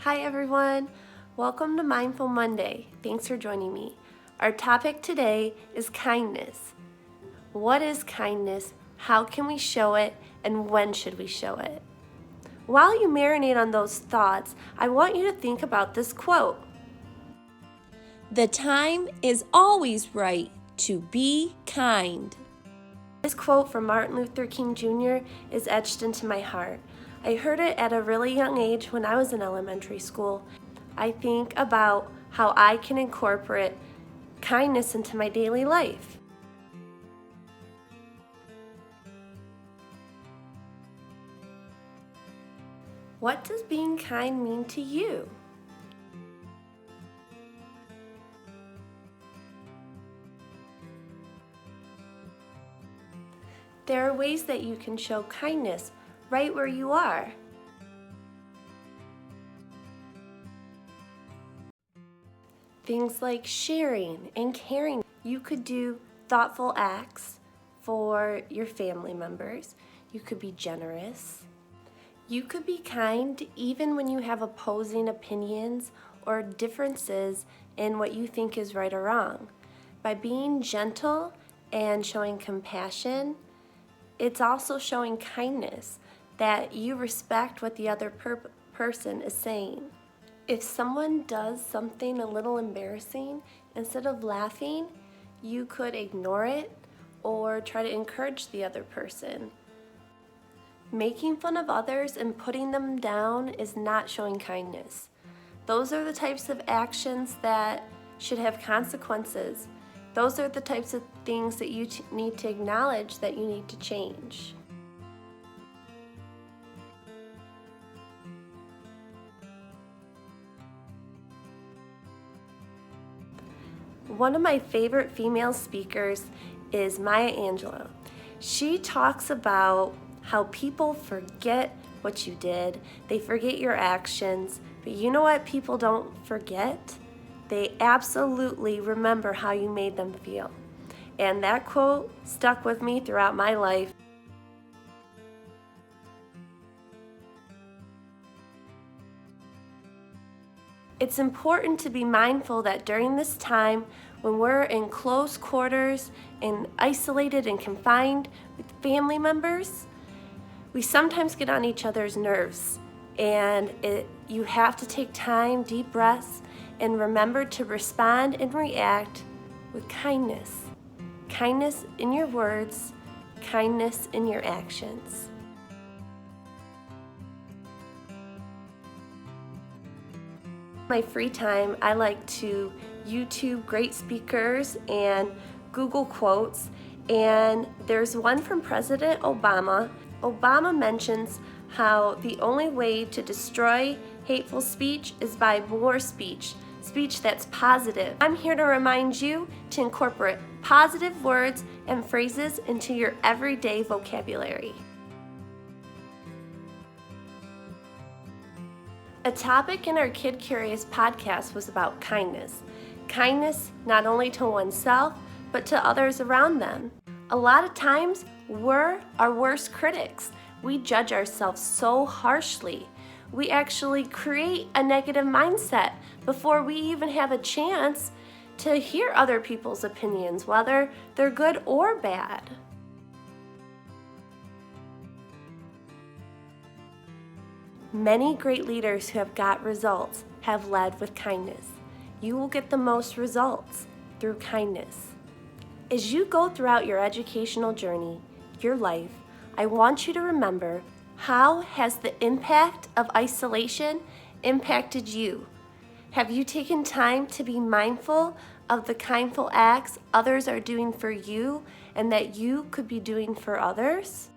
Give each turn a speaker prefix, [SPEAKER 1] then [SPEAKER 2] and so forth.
[SPEAKER 1] Hi everyone, welcome to Mindful Monday. Thanks for joining me. Our topic today is kindness. What is kindness? How can we show it? And when should we show it? While you marinate on those thoughts, I want you to think about this quote.
[SPEAKER 2] The time is always right to be kind.
[SPEAKER 1] This quote from Martin Luther King Jr. is etched into my heart. I heard it at a really young age when I was in elementary school. I think about how I can incorporate kindness into my daily life. What does being kind mean to you? There are ways that you can show kindness right where you are. Things like sharing and caring. You could do thoughtful acts for your family members. You could be generous. You could be kind even when you have opposing opinions or differences in what you think is right or wrong. By being gentle and showing compassion, it's also showing kindness, that you respect what the other person is saying. If someone does something a little embarrassing, instead of laughing, you could ignore it or try to encourage the other person. Making fun of others and putting them down is not showing kindness. Those are the types of actions that should have consequences. Those are the types of things that you need to acknowledge that you need to change. One of my favorite female speakers is Maya Angelou. She talks about how people forget what you did, they forget your actions, but you know what people don't forget? They absolutely remember how you made them feel. And that quote stuck with me throughout my life. It's important to be mindful that during this time, when we're in close quarters and isolated and confined with family members, we sometimes get on each other's nerves. And you have to take time, deep breaths, and remember to respond and react with kindness. Kindness in your words, kindness in your actions. My free time, I like to YouTube great speakers and Google quotes, and there's one from President Obama. Obama mentions how the only way to destroy hateful speech is by more speech that's positive. I'm here to remind you to incorporate positive words and phrases into your everyday vocabulary. A topic in our Kid Curious podcast was about kindness. Kindness not only to oneself, but to others around them. A lot of times, we're our worst critics. We judge ourselves so harshly. We actually create a negative mindset before we even have a chance to hear other people's opinions, whether they're good or bad. Many great leaders who have got results have led with kindness. You will get the most results through kindness. As you go throughout your educational journey, your life, I want you to remember, how has the impact of isolation impacted you? Have you taken time to be mindful of the kindful acts others are doing for you and that you could be doing for others?